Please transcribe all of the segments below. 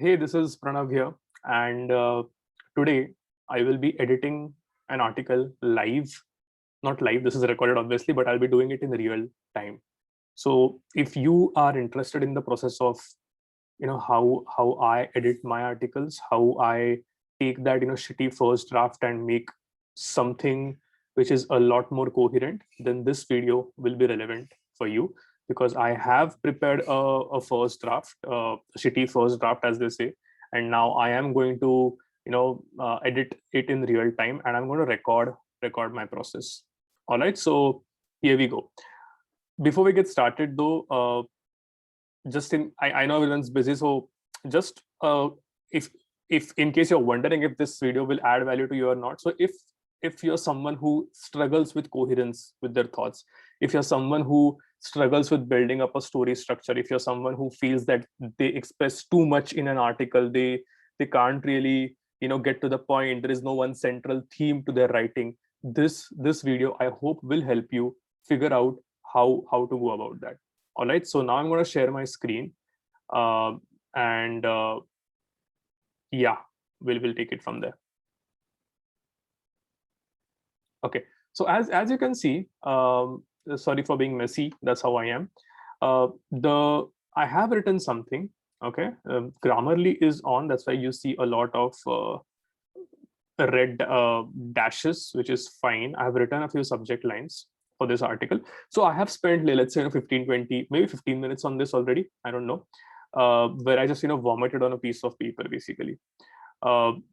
Hey, this is Pranav here, and today I will be editing an article live. Not live, this is recorded obviously, but I'll be doing it in real time. So if you are interested in the process of how I edit my articles, how I take that shitty first draft and make something which is a lot more coherent, then this video will be relevant for you, because I have prepared a first draft, shitty first draft as they say, and now I am going to edit it in real time, and I'm going to record my process. All right, so here we go. Before we get started though, I know everyone's busy, so just if in case you're wondering if this video will add value to you or not, so if you're someone who struggles with coherence with their thoughts, if you're someone who struggles with building up a story structure, if you're someone who feels that they express too much in an article, they can't really get to the point, there is no one central theme to their writing, this video I hope will help you figure out how to go about that. All right, so now I'm going to share my screen, and yeah, we'll take it from there. Okay, so as you can see, sorry for being messy, that's how I am. I have written something. Okay, Grammarly is on, that's why you see a lot of red dashes, which is fine. I have written a few subject lines for this article. So I have spent, let's say 15, 20, maybe 15 minutes on this already. I don't know, where I just vomited on a piece of paper basically. To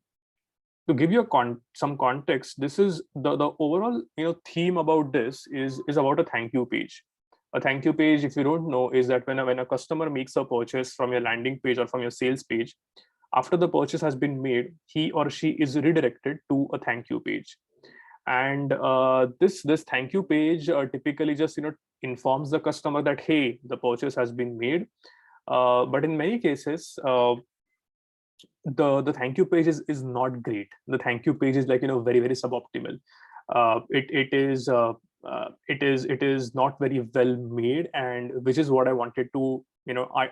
give you some context, this is the overall theme about this is about a thank you page. A thank you page, if you don't know, is that when a customer makes a purchase from your landing page or from your sales page, after the purchase has been made, he or she is redirected to a thank you page. And this thank you page typically just informs the customer that, hey, the purchase has been made. But in many cases, the thank you page is not great. The thank you page is very, very suboptimal. It is not very well made, and which is what I wanted to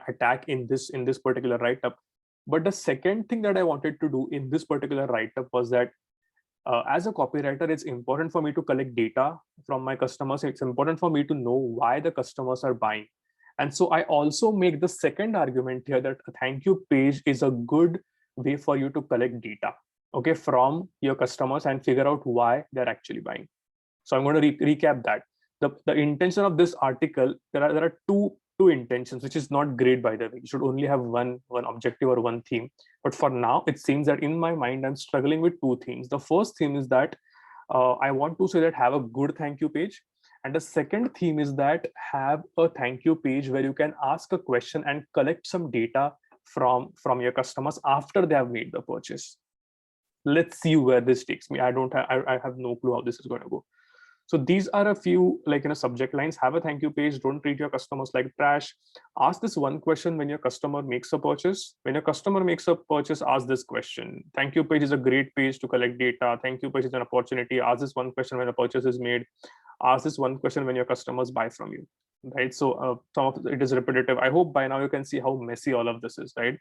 attack in this particular write-up. But the second thing that I wanted to do in this particular write-up was that, as a copywriter, it's important for me to collect data from my customers. It's important for me to know why the customers are buying. And so I also make the second argument here that a thank you page is a good way for you to collect data, okay, from your customers and figure out why they're actually buying. So I'm going to recap that. The intention of this article, there are two intentions, which is not great, by the way. You should only have one objective or one theme. But for now, it seems that in my mind, I'm struggling with two themes. The first theme is that I want to say that have a good thank you page. And the second theme is that have a thank you page where you can ask a question and collect some data from your customers after they have made the purchase. Let's see where this takes me. I have no clue how this is going to go. So these are a few subject lines. Have a thank you page. Don't treat your customers like trash. Ask this one question when your customer makes a purchase. When your customer makes a purchase, ask this question. Thank you page is a great page to collect data. Thank you page is an opportunity. Ask this one question when a purchase is made. Ask this one question when your customers buy from you. Right. So some of it is repetitive. I hope by now you can see how messy all of this is. Right.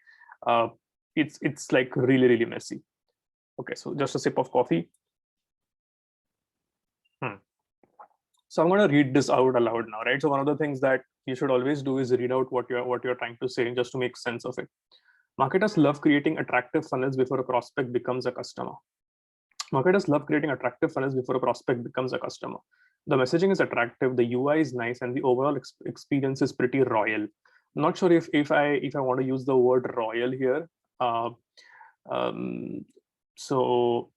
It's like really, really messy. Okay. So just a sip of coffee. So I'm going to read this out aloud now, right? So one of the things that you should always do is read out what you're trying to say, just to make sense of it. Marketers love creating attractive funnels before a prospect becomes a customer. Marketers love creating attractive funnels before a prospect becomes a customer. The messaging is attractive, the UI is nice, and the overall experience is pretty royal. I'm not sure if I want to use the word royal here. So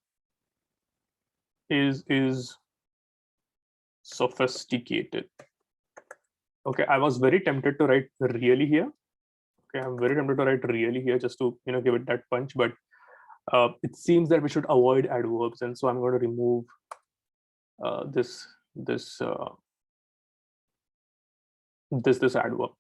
is sophisticated. Okay, I was very tempted to write really here. Okay, I'm very tempted to write really here just to give it that punch, but it seems that we should avoid adverbs, and so I'm going to remove this adverb.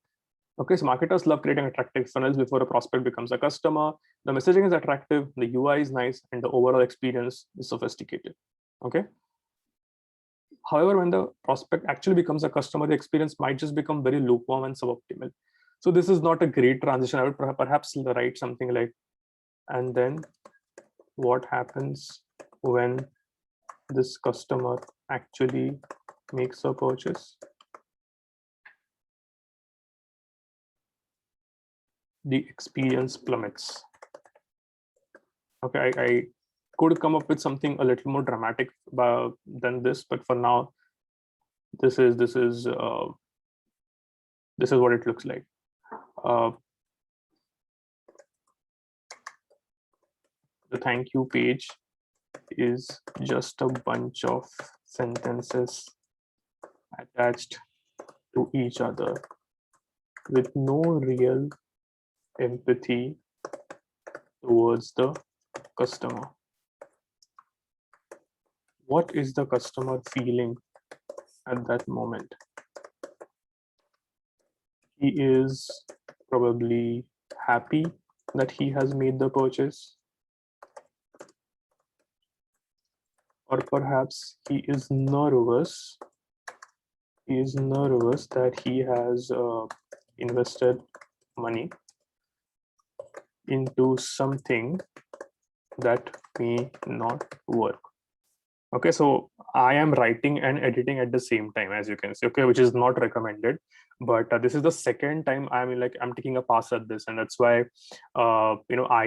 Okay, so marketers love creating attractive funnels before a prospect becomes a customer. The messaging is attractive, the UI is nice, and the overall experience is sophisticated. Okay. However, when the prospect actually becomes a customer, the experience might just become very lukewarm and suboptimal. So this is not a great transition. I would perhaps write something like, and then what happens when this customer actually makes a purchase? The experience plummets. Okay, I could come up with something a little more dramatic than this, but for now, this is what it looks like. The thank you page is just a bunch of sentences attached to each other with no real empathy towards the customer. What is the customer feeling at that moment? He is probably happy that he has made the purchase, or perhaps he is nervous. He is nervous that he has invested money into something that may not work. Okay, so I am writing and editing at the same time, as you can see, okay, which is not recommended, but this is the second time I'm taking a pass at this, and that's why I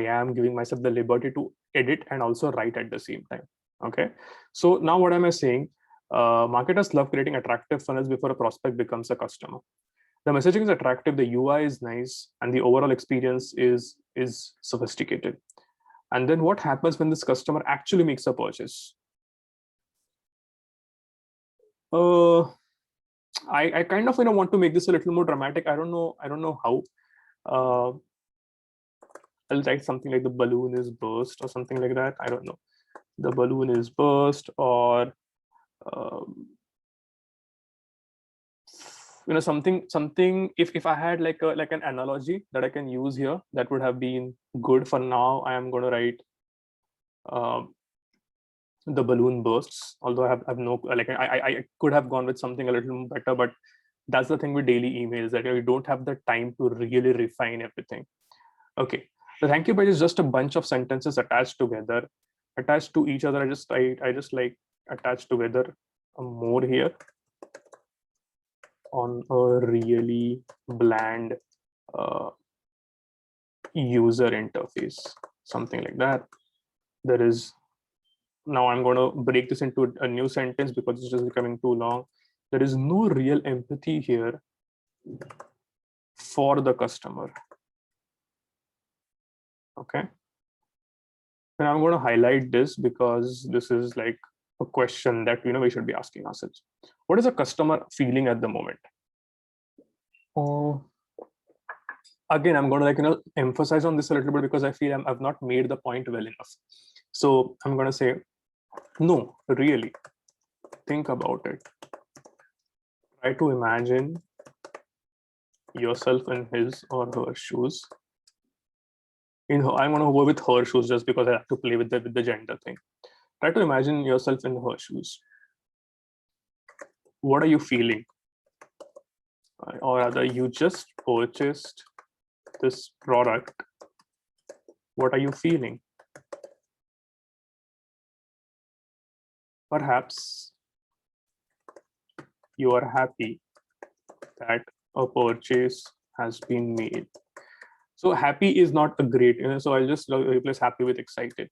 am giving myself the liberty to edit and also write at the same time. Okay, so now what am I saying? Marketers love creating attractive funnels before a prospect becomes a customer. The messaging is attractive, the UI is nice, and the overall experience is sophisticated. And then what happens when this customer actually makes a purchase? I kind of want to make this a little more dramatic. I don't know how. I'll write something like the balloon is burst or something like that. I don't know. The balloon is burst, or something. If I had like an analogy that I can use here, that would have been good. For now, I am going to write the balloon bursts, although I have no, like I could have gone with something a little better, but that's the thing with daily emails, that you don't have the time to really refine everything. Okay, the thank you page is just a bunch of sentences attached together, attached to each other. I just like attach together more here on a really bland user interface, something like that. There is, now I'm going to break this into a new sentence because it's just becoming too long. There is no real empathy here for the customer. Okay. And I'm going to highlight this because this is like a question that we should be asking ourselves. What is a customer feeling at the moment? Oh, again, I'm going to emphasize on this a little bit because I feel I've not made the point well enough. So I'm going to say, no, really, think about it. Try to imagine yourself in his or her shoes. I'm going to go with her shoes just because I have to play with the gender thing. Try to imagine yourself in her shoes. What are you feeling? Or rather, you just purchased this product. What are you feeling? Perhaps you are happy that a purchase has been made. So happy is not a great, so I'll just replace happy with excited.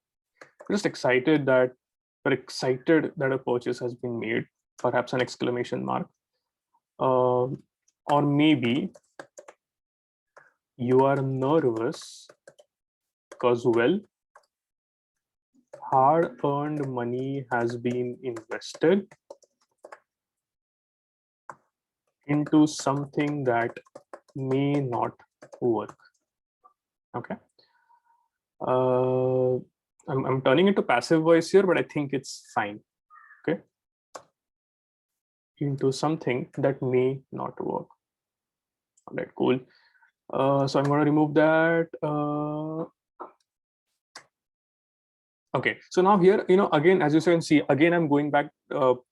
Just excited that we're excited that a purchase has been made, perhaps an exclamation mark. Or maybe you are nervous because, well, hard-earned money has been invested into something that may not work. Okay. I'm turning into passive voice here, but I think it's fine. Okay. Into something that may not work. All right, cool. So I'm going to remove that. Okay, so now here, again, as you can see, again, I'm going back to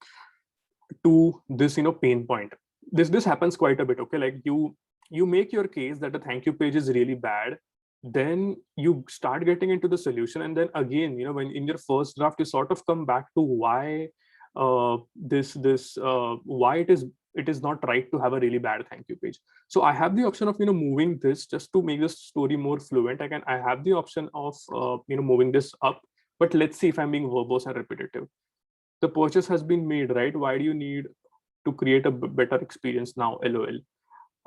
this, pain point. This happens quite a bit. Okay, like you you make your case that the thank you page is really bad, then you start getting into the solution, and then again, when in your first draft you sort of come back to why why it is not right to have a really bad thank you page. So I have the option of moving this just to make the story more fluent. I have the option of moving this up, but let's see if I'm being verbose and repetitive. The purchase has been made, right? Why do you need to create a better experience now, lol?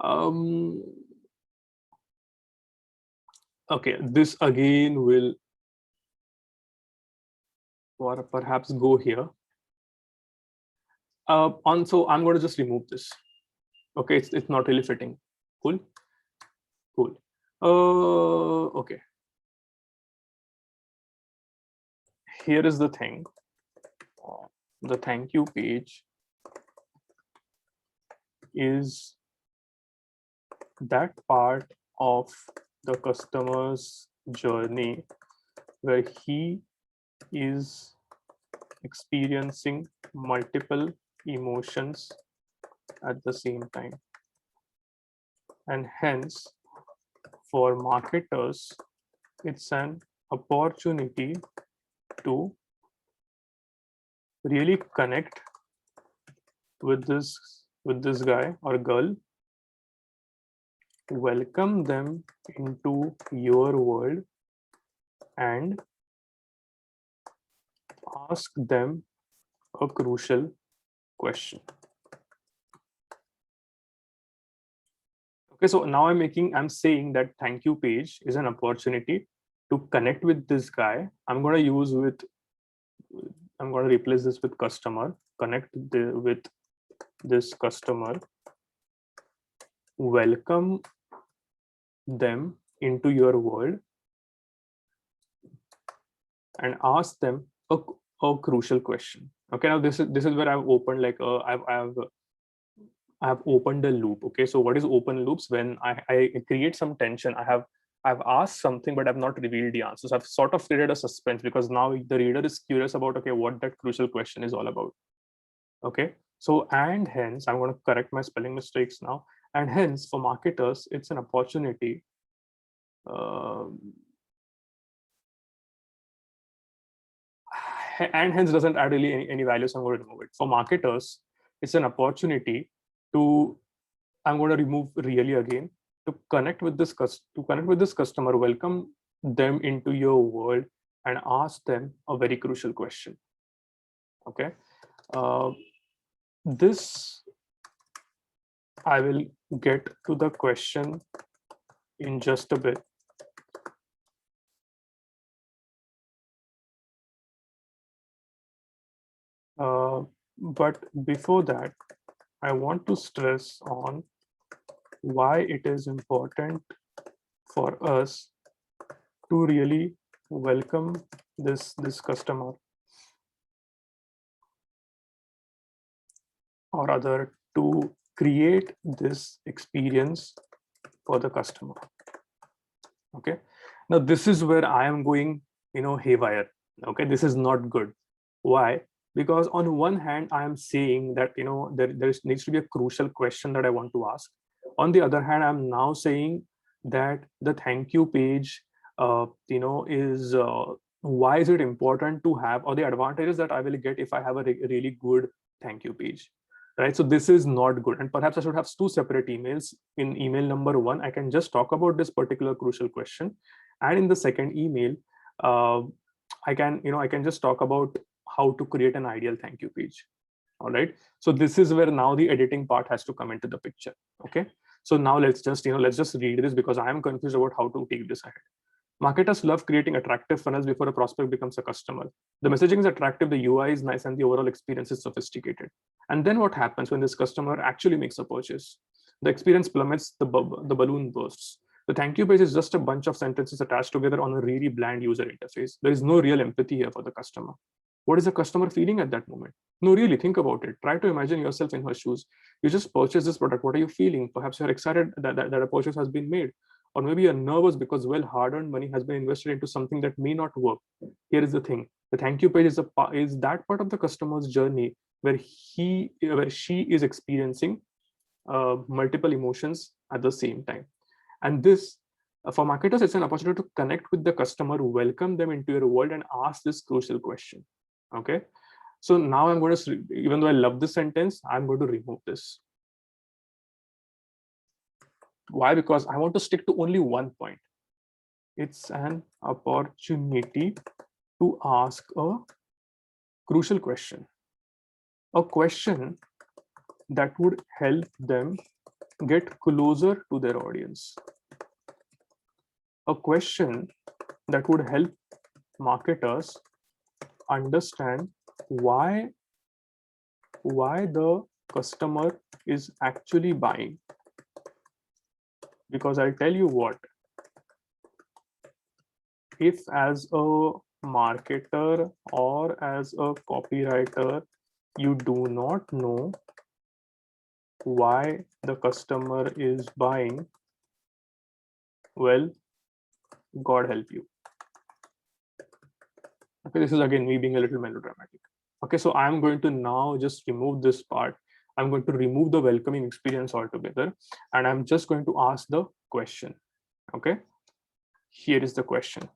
um okay, this again will or perhaps go here. So I'm going to just remove this. Okay, it's not really fitting. Cool. Okay, here is the thing. The thank you page is that part of the customer's journey where he is experiencing multiple emotions at the same time, and hence for marketers it's an opportunity to really connect with this guy or girl, welcome them into your world, and ask them a crucial question. Okay, so now I'm saying that thank you page is an opportunity to connect with this guy. I'm going to replace this with customer, connect with this customer, welcome them into your world, and ask them a crucial question. Okay, now this is where I've opened like I've opened a loop. Okay, so what is open loops? When I create some tension, I've asked something, but I've not revealed the answers. I've sort of created a suspense because now the reader is curious about, okay, what that crucial question is all about. Okay, so and hence I'm going to correct my spelling mistakes now. And hence for marketers, it's an opportunity. And hence doesn't add really any value, so I'm going to remove it. For marketers, it's an opportunity to, I'm going to remove really again, to connect with this customer, welcome them into your world, and ask them a very crucial question. Okay, this I will get to the question in just a bit. But before that, I want to stress on why it is important for us to really welcome this customer, or rather to create this experience for the customer. Okay, now this is where I am going haywire. Okay, this is not good. Why? Because on one hand I am saying that there needs to be a crucial question that I want to ask. On the other hand, I'm now saying that the thank you page is why is it important to have, or the advantages that I will get if I have a really good thank you page, right? So this is not good, and perhaps I should have two separate emails. In email number one, I can just talk about this particular crucial question, and in the second email I can just talk about how to create an ideal thank you page. All right, so this is where now the editing part has to come into the picture. Okay, so now let's just read this, because I am confused about how to take this ahead. Marketers love creating attractive funnels before a prospect becomes a customer. The messaging is attractive, the UI is nice, and the overall experience is sophisticated. And then what happens when this customer actually makes a purchase? The experience plummets, the balloon bursts. The thank you page is just a bunch of sentences attached together on a really bland user interface. There is no real empathy here for the customer. What is the customer feeling at that moment? No, really, think about it. Try to imagine yourself in her shoes. You just purchased this product. What are you feeling? Perhaps you're excited that a purchase has been made, or maybe you're nervous because hard-earned money has been invested into something that may not work. Here is the thing: the thank you page is that part of the customer's journey where she is experiencing multiple emotions at the same time. And this, for marketers, it's an opportunity to connect with the customer, welcome them into your world, and ask this crucial question. Okay. So now I'm going to, even though I love this sentence, I'm going to remove this. Why? Because I want to stick to only one point. It's an opportunity to ask a crucial question, a question that would help them get closer to their audience, a question that would help marketers understand why the customer is actually buying. Because I'll tell you what, if as a marketer or as a copywriter, you do not know why the customer is buying, well, God help you. Okay, this is again me being a little melodramatic. Okay, so I'm going to now just remove this part. I'm going to remove the welcoming experience altogether, and I'm just going to ask the question. Okay, here is the question.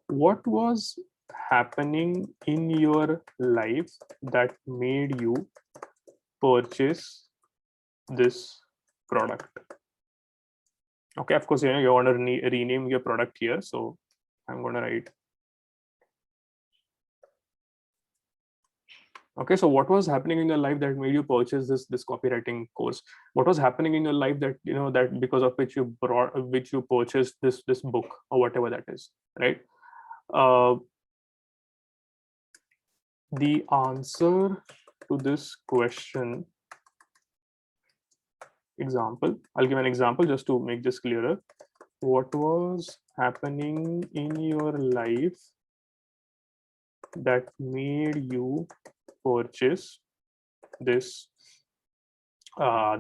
What was happening in your life that made you purchase this product? Okay, of course, you want to rename your product here. So I'm going to write. Okay, so what was happening in your life that made you purchase this copywriting course? What was happening in your life that, that because of which you purchased this book or whatever that is, right? The answer to this question, example, I'll give an example just to make this clearer. What was happening in your life that made you purchase this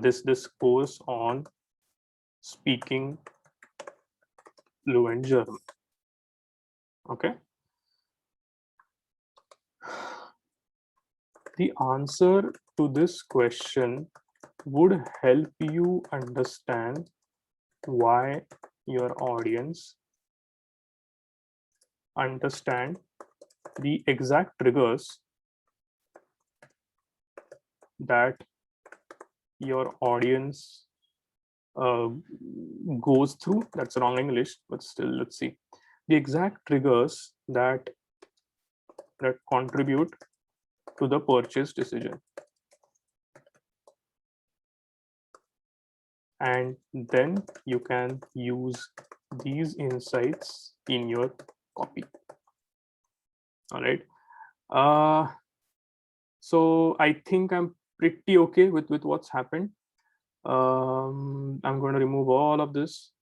this course on speaking fluent German? Okay. The answer to this question would help you understand why your audience understand the exact triggers that your audience goes through. That's wrong English, but still, let's see. The exact triggers that contribute to the purchase decision. And then you can use these insights in your copy. All right. So I think I'm pretty okay with what's happened. I'm going to remove all of this.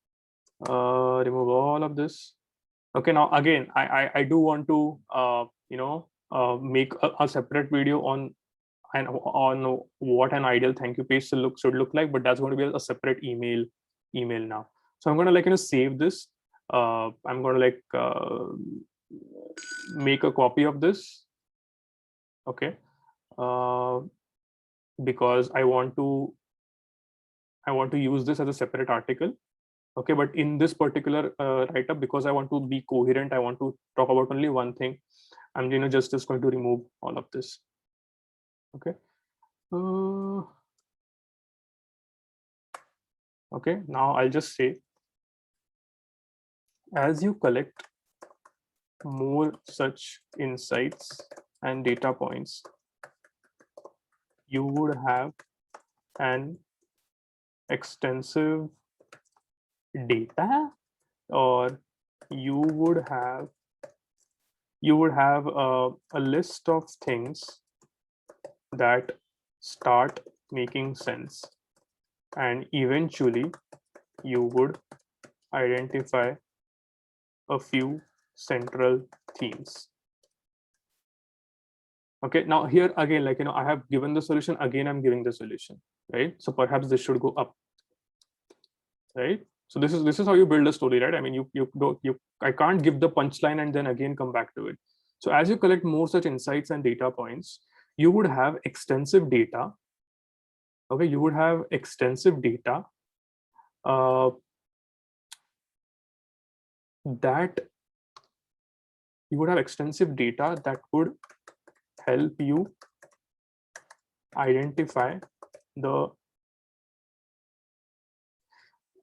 Remove all of this. Okay. Now again, I do want to make a separate video on what an ideal thank you page should look like, but that's going to be a separate email now. So I'm going to save this. I'm going to make a copy of this. Okay. Because I want to use this as a separate article. Okay, but in this particular write-up, because I want to be coherent, I want to talk about only one thing. I'm just going to remove all of this. Okay. Okay, now I'll just say, as you collect more such insights and data points, you would have an extensive data, or you would have a list of things that start making sense, and eventually you would identify a few central themes. Okay, now here again, I have given the solution, again I'm giving the solution, right? So perhaps this should go up, right? So this is how you build a story, right? I mean, I can't give the punchline and then again come back to it. So as you collect more such insights and data points, you would have extensive data Okay, you would have extensive data that would help you identify the,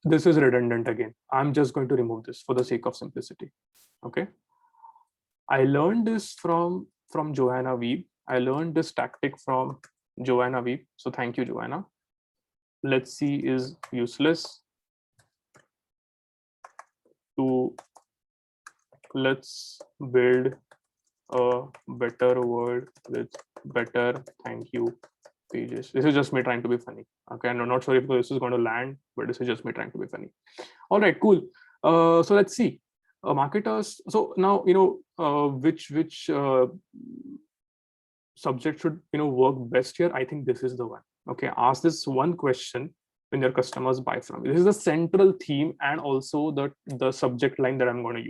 this is redundant again. I'm just going to remove this for the sake of simplicity. Okay. I learned this from Joanna Weeb. I learned this tactic from Joanna Weeb. So thank you, Joanna. Let's see is useless to let's build a better world with better thank you pages. This is just me trying to be funny. Okay, I'm not sure if this is going to land, but this is just me trying to be funny. All right, cool. So let's see. Marketers. So now which subject should work best here. I think this is the one. Okay, ask this one question when your customers buy from you. This is the central theme and also the subject line that I'm going to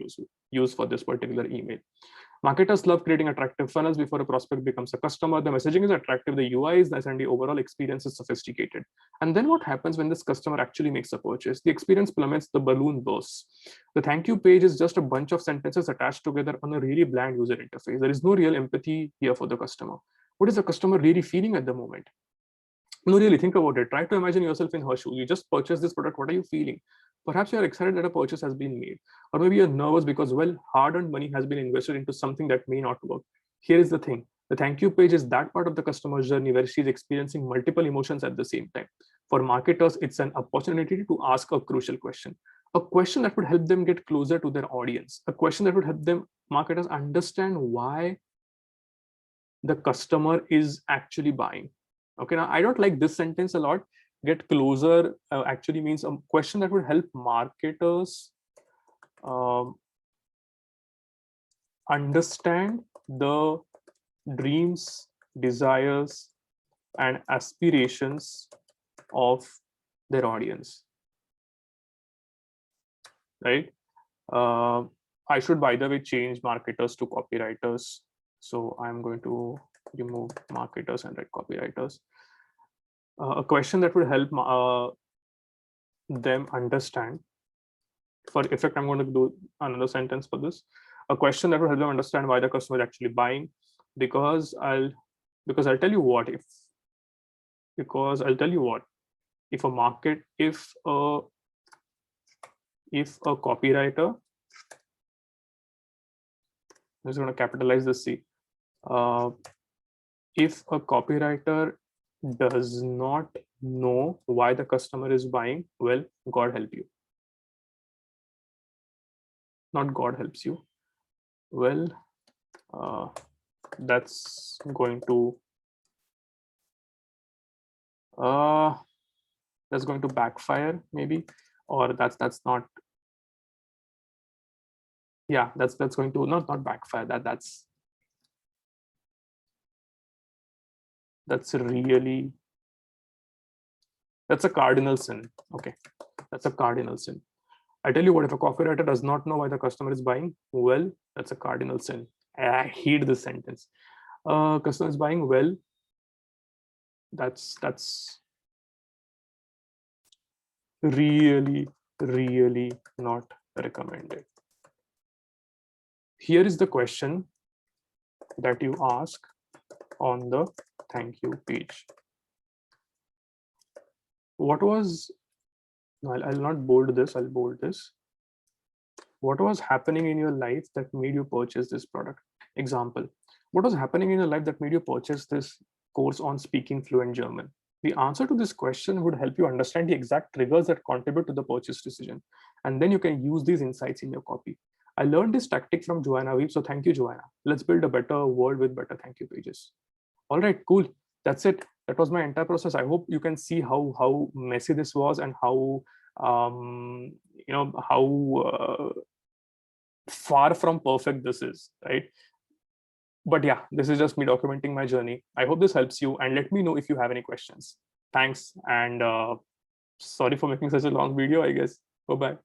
use for this particular email. Marketers love creating attractive funnels before a prospect becomes a customer. The messaging is attractive, the UI is nice, and the overall experience is sophisticated. And then what happens when this customer actually makes a purchase? The experience plummets, the balloon bursts. The thank you page is just a bunch of sentences attached together on a really bland user interface. There is no real empathy here for the customer. What is the customer really feeling at the moment? No, really, think about it. Try to imagine yourself in her shoes. You just purchased this product. What are you feeling? Perhaps you're excited that a purchase has been made. Or maybe you're nervous because, well, hard-earned money has been invested into something that may not work. Here is the thing. The thank you page is that part of the customer's journey where she's experiencing multiple emotions at the same time. For marketers, it's an opportunity to ask a crucial question. A question that would help them get closer to their audience. A question that would help them, marketers, understand why the customer is actually buying. Okay, now I don't like this sentence a lot. Get closer actually means a question that would help marketers understand the dreams, desires, and aspirations of their audience, right? I should, by the way, change marketers to copywriters. So I'm going to remove marketers and write copywriters. A question that would help them understand. For effect, I'm going to do another sentence for this. A question that would help them understand why the customer is actually buying. Because I'll tell you what, if a copywriter, I'm just going to capitalize the C. If a copywriter does not know why the customer is buying, well, God help you. Not God helps you. Well, that's going to backfire maybe, or that's not. Yeah, that's going to not backfire. That's a cardinal sin. Okay, that's a cardinal sin. I tell you what, if a copywriter does not know why the customer is buying, well, that's a cardinal sin. I hate this sentence. Customer is buying, well, that's really not recommended. Here is the question that you ask on the thank you page. What was, I'll not bold this, I'll bold this. What was happening in your life that made you purchase this product? Example, what was happening in your life that made you purchase this course on speaking fluent German? The answer to this question would help you understand the exact triggers that contribute to the purchase decision. And then you can use these insights in your copy. I learned this tactic from Joanna Weeb, so thank you, Joanna. Let's build a better world with better thank you pages. All right, cool. That's it. That was my entire process. I hope you can see how messy this was and how far from perfect this is, right? But yeah, this is just me documenting my journey. I hope this helps you, and let me know if you have any questions. Thanks, and sorry for making such a long video, I guess. Bye-bye.